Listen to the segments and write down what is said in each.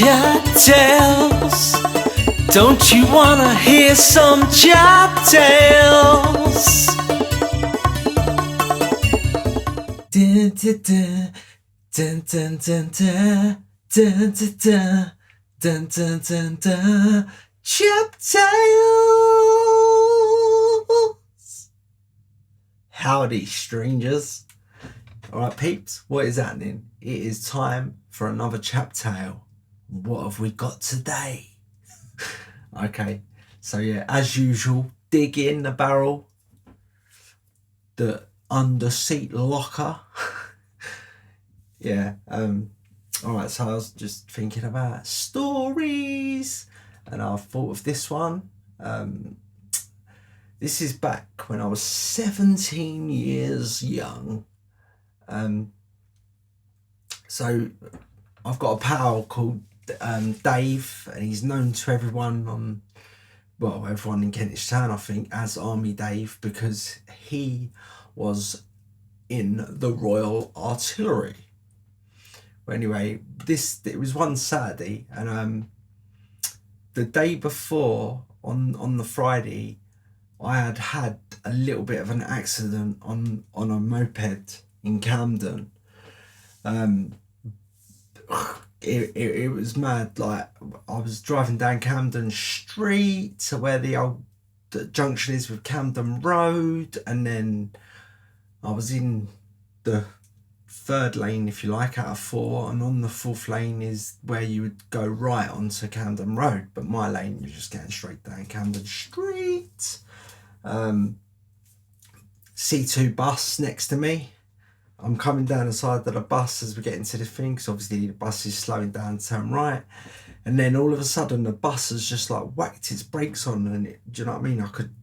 Chap tales. Don't you wanna hear some chap tales? Dun, dun, dun, dun, dun, dun, dun, dun, dun, dun, dun, dun, dun. Chap tales. Howdy, strangers. Alright, peeps, what is happening? It is time for another chap tale. What have we got today? Okay, so yeah, as usual, dig in the barrel, the under seat locker. Yeah, alright, so I was just thinking about stories, and I thought of this one. This is back when I was 17 years young. So I've got a pal called Dave, and he's known to everyone everyone in Kentish Town, I think, as Army Dave, because he was in the Royal Artillery. Well, anyway, it was one Saturday, and the day before, on the Friday, I had a little bit of an accident on a moped in Camden. It was mad. Like, I was driving down Camden Street to where the junction is with Camden Road, and then I was in the third lane, if you like, out of four, and on the fourth lane is where you would go right onto Camden Road, but my lane, you're just getting straight down Camden Street. C2 bus next to me. I'm coming down the side of the bus as we get into the thing, because obviously the bus is slowing down to turn right, and then all of a sudden the bus has just like whacked its brakes on, and do you know what I mean? I could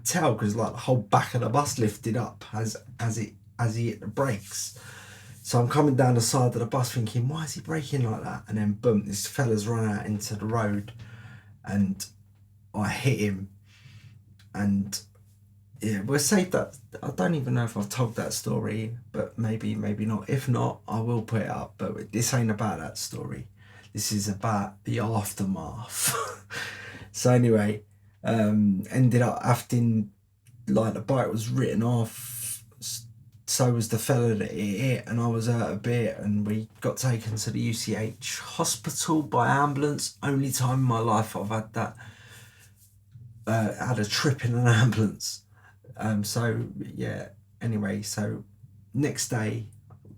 tell because like the whole back of the bus lifted up as he hit the brakes. So I'm coming down the side of the bus thinking, why is he braking like that? And then boom, this fella's run out into the road, and I hit him. And yeah, we'll save that. I don't even know if I've told that story, but maybe not. If not, I will put it up. But this ain't about that story. This is about the aftermath. So anyway, ended up having, like, the bike was written off. So was the fella that it hit, and I was out a bit, and we got taken to the UCH hospital by ambulance. Only time in my life I've had that. Had a trip in an ambulance. So yeah, anyway, so next day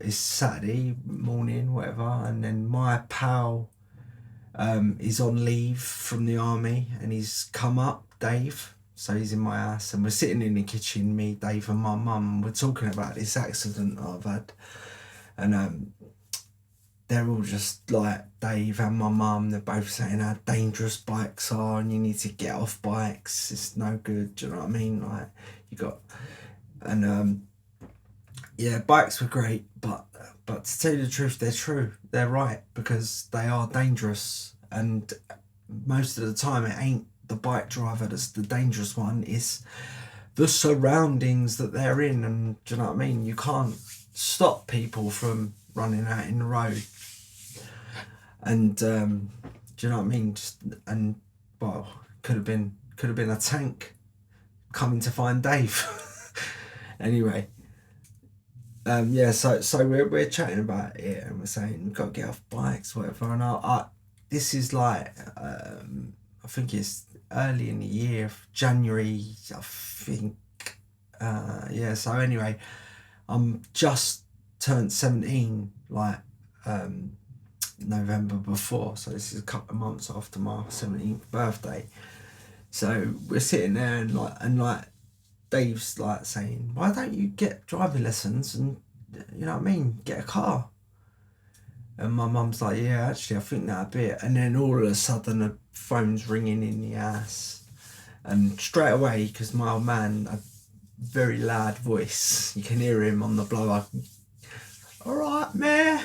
is Saturday morning, whatever, and then my pal is on leave from the army, and he's come up, Dave, so he's in my house, and we're sitting in the kitchen, me, Dave, and my mum, and we're talking about this accident I've had, and they're all just like, Dave and my mum, they're both saying how dangerous bikes are, and you need to get off bikes, it's no good, do you know what I mean? Like, you got, and yeah, bikes were great, but to tell you the truth, they're true, they're right, because they are dangerous, and most of the time it ain't the bike driver that's the dangerous one, it's the surroundings that they're in, and do you know what I mean? You can't stop people from running out in the road, and do you know what I mean? And well, could have been a tank coming to find Dave. Anyway, yeah, so we're chatting about it, and we're saying we've got to get off bikes, whatever, and I this is like I think it's early in the year, January, I think. Yeah, so anyway, I'm just turned 17 like November before, so this is a couple of months after my 17th birthday. So we're sitting there, and like Dave's like saying, why don't you get driving lessons and, you know what I mean, get a car? And my mum's like, yeah, actually I think that a bit. And then all of a sudden the phone's ringing in the ass, and straight away, because my old man, a very loud voice, you can hear him on the blower, all right, Mayor,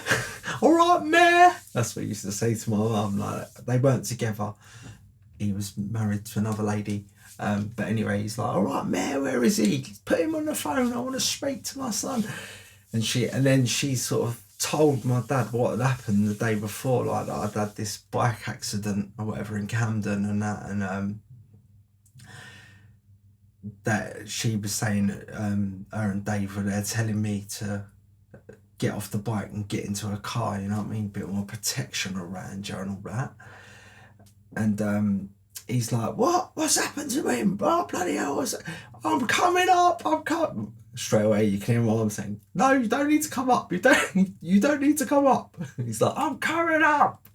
all right, Mayor. That's what he used to say to my mum. Like, they weren't together, he was married to another lady, but anyway, he's like, all right, Mayor, where is he? Put him on the phone, I want to speak to my son. And then she sort of told my dad what had happened the day before, like that I'd had this bike accident or whatever in Camden and that, and that she was saying her and Dave were there telling me to get off the bike and get into a car, you know what I mean? Bit more protection around you and all that. And he's like, what's happened to him? Oh, bloody hell, I'm coming up, I'm coming. Straight away you can hear my mum saying, no, you don't need to come up, you don't need to come up. He's like, I'm coming up.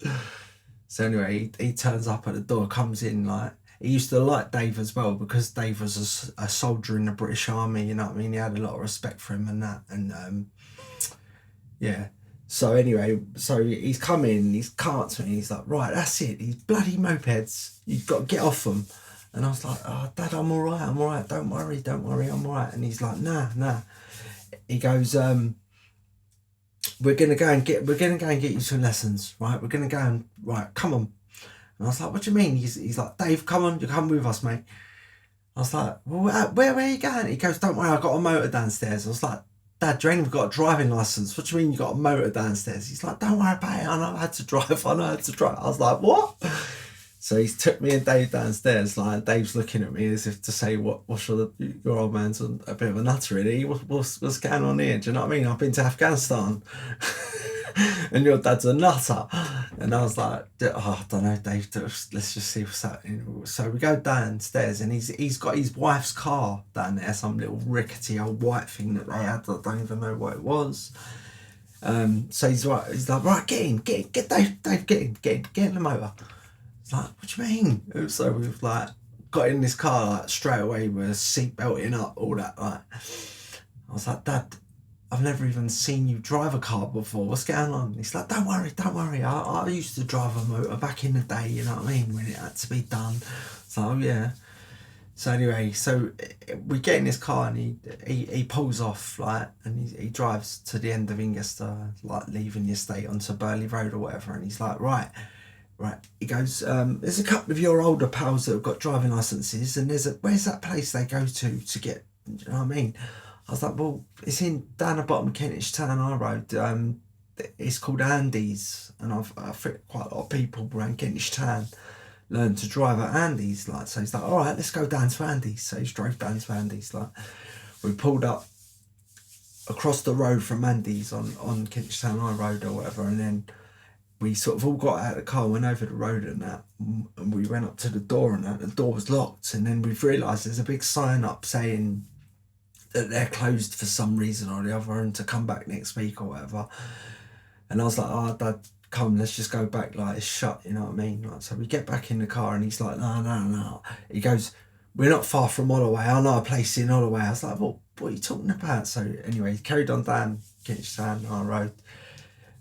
So anyway, he turns up at the door, comes in. Like, he used to like Dave as well, because Dave was a soldier in the British Army, you know what I mean? He had a lot of respect for him and that, and yeah. So anyway, so he's come in, he's come up to me, he's like, right, that's it, these bloody mopeds, you've got to get off them. And I was like, oh, Dad, I'm all right, don't worry, I'm all right. And he's like, nah. He goes, we're gonna go and get you some lessons, right? We're gonna go and, right, come on. And I was like, what do you mean? He's like, Dave, come on, you come with us, mate. I was like, well, where are you going? He goes, don't worry, I've got a motor downstairs. I was like, Dad, you ain't even got a driving licence. What do you mean you got a motor downstairs? He's like, don't worry about it, I know how to drive. I was like, what? So he's took me and Dave downstairs. Like, Dave's looking at me as if to say, what's your old man's a bit of a nutter, really? What's going on here? Do you know what I mean? I've been to Afghanistan. And your dad's a nutter. And I was like, oh, I don't know, Dave, let's just see what's happening. So we go downstairs, and he's got his wife's car down there, some little rickety old white thing that they had. I don't even know what it was. So he's like, right, get in, Dave, get in the motor. It's like, what do you mean? So we've like got in this car, like straight away, with a seat belting up, all that. Like, I was like, Dad, I've never even seen you drive a car before. What's going on? He's like, don't worry. I used to drive a motor back in the day, you know what I mean, when it had to be done. So, oh, yeah. So anyway, so we get in this car, and he pulls off, like, and he drives to the end of Ingester, like leaving the estate onto Burley Road or whatever. And he's like, right. He goes, there's a couple of your older pals that have got driving licenses, and where's that place they go to get, you know what I mean? I was like, well, it's down the bottom of Kentish Town High Road. It's called Andy's, and I think quite a lot of people around Kentish Town learn to drive at Andy's. Like, so he's like, all right, let's go down to Andy's. So he's drove down to Andy's. Like, we pulled up across the road from Andy's on Kentish Town High Road or whatever, and then we sort of all got out of the car, went over the road and that, and we went up to the door, and that the door was locked. And then we've realised there's a big sign up saying that they're closed for some reason or the other, and to come back next week or whatever. And I was like, oh, Dad, come, let's just go back, like, it's shut, you know what I mean? Like, so we get back in the car, and he's like, no. He goes, we're not far from Holloway, I know a place in Holloway. I was like, well, what are you talking about? So anyway, he carried on down Kentish Town High Road,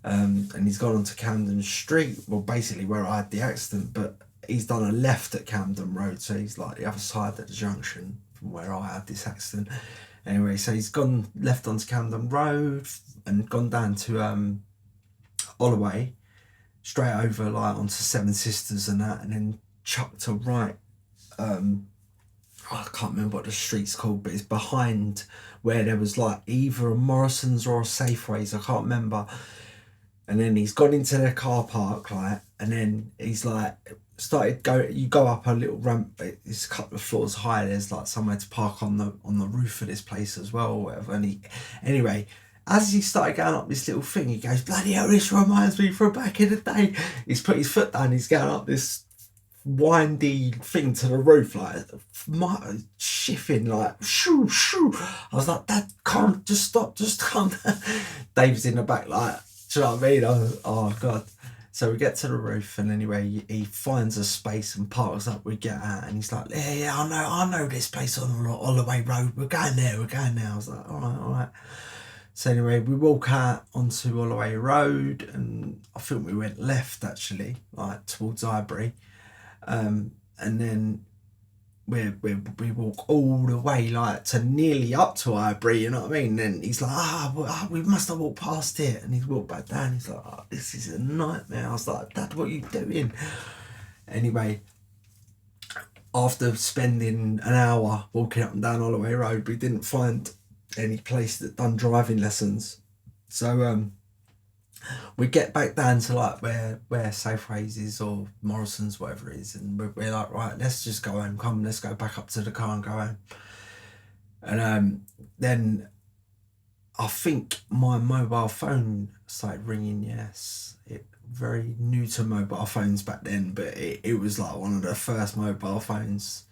and he's gone onto Camden Street, well, basically where I had the accident, but he's done a left at Camden Road, so he's like the other side of the junction from where I had this accident. Anyway, so he's gone left onto Camden Road and gone down to Holloway, straight over, like, onto Seven Sisters and that, and then chucked a right. I can't remember what the street's called, but it's behind where there was like either a Morrison's or a Safeways, I can't remember. And then he's gone into their car park, like, and then he's like, you go up a little ramp, it's a couple of floors high, there's like somewhere to park on the roof of this place as well, or whatever. And anyway, as he started going up this little thing, he goes, bloody hell, this reminds me from back in the day. He's put his foot down, he's going up this windy thing to the roof, like shifting, like shoo. I was like, Dad, just stop, just calm down. Dave's in the back, like, do you know what I mean? Oh God. So we get to the roof, and anyway, he finds a space and parks up. We get out, and he's like, yeah, I know this place on Holloway Road. We're going there. I was like, all right. So anyway, we walk out onto Holloway Road, and I think we went left, actually, like towards Highbury. And then we walk all the way, like, to nearly up to Highbury, you know what I mean? And he's like, we must have walked past it. And he's walked back down. He's like, this is a nightmare. I was like, Dad, what are you doing? Anyway, after spending an hour walking up and down Holloway Road, we didn't find any place that done driving lessons. So we get back down to like where Safeways is or Morrison's, whatever it is, and we're like, right, let's just go home. Come, let's go back up to the car and go home. And then I think my mobile phone started ringing. Yes, it very new to mobile phones back then, but it was like one of the first mobile phones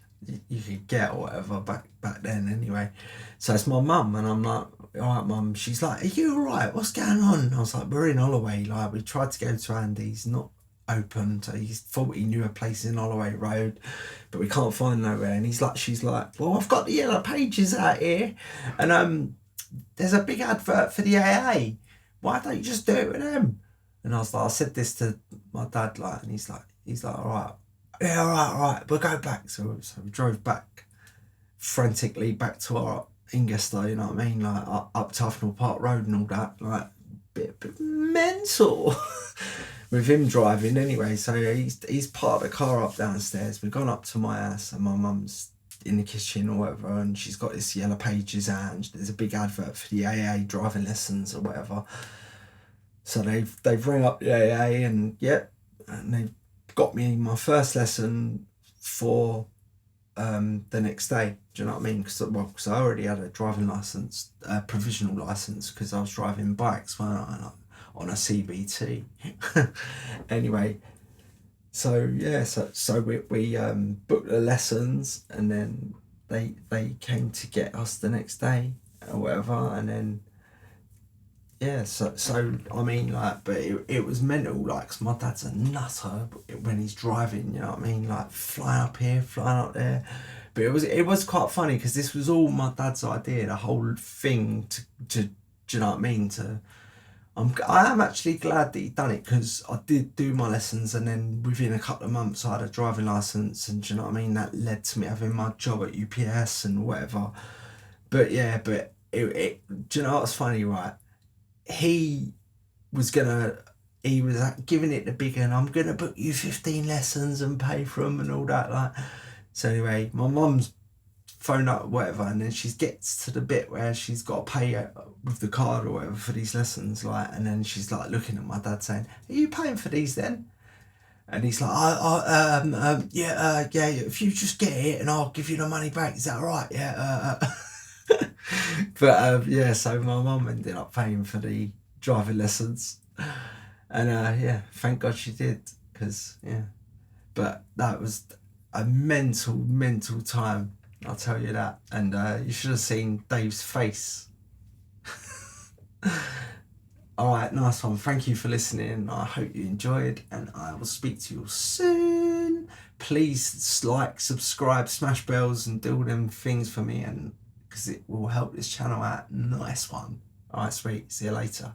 you could get or whatever back then anyway. So it's my mum, and I'm like, all right, mum. She's like, are you all right? What's going on? I was like, we're in Holloway. Like, we tried to go to Andy's, not open. So he thought he knew a place in Holloway Road, but we can't find nowhere. And she's like, well, I've got the Yellow Pages out here, and there's a big advert for the AA. Why don't you just do it with them? And I was like, I said this to my dad, like, and he's like, all right, yeah, all right, we'll go back. So we drove back frantically back to our Ingestar, you know what I mean, like up Tufnell Park Road and all that, like bit mental with him driving anyway. So he's parked the car up downstairs. We've gone up to my house, and my mum's in the kitchen or whatever, and she's got this Yellow Pages out, and there's a big advert for the AA driving lessons or whatever. So they've rang up the AA, and and they've got me my first lesson for the next day. Do you know what I mean? Because I already had a driving license, provisional license, because I was driving bikes on a CBT. Anyway, so we booked the lessons, and then they came to get us the next day or whatever, and then so I mean, like, but it was mental, like, 'cause my dad's a nutter when he's driving, you know what I mean, like flying up here, flying up there. But it was quite funny, because this was all my dad's idea, the whole thing to do you know what I mean? I am actually glad that he done it, because I did do my lessons, and then within a couple of months I had a driving license, and do you know what I mean? That led to me having my job at UPS and whatever. But yeah, but do you know what's funny, right? He was giving it the big, and I'm gonna book you 15 lessons and pay for them and all that, like. So anyway, my mum's phoned up whatever, and then she gets to the bit where she's got to pay with the card or whatever for these lessons, like, and then she's like looking at my dad saying, are you paying for these then? And he's like, yeah, if you just get it and I'll give you the money back, is that all right? Yeah. But so my mum ended up paying for the driving lessons, and thank God she did, because but that was a mental time, I'll tell you that. And you should have seen Dave's face. All right, nice one. Thank you for listening. I hope you enjoyed, and I will speak to you soon. Please like, subscribe, smash bells, and do all them things for me, and because it will help this channel out. Nice one. All right, sweet. See you later.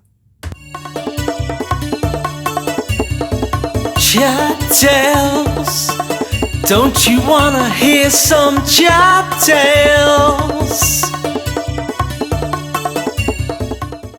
CHAP tales. Don't you wanna hear some CHAP tales?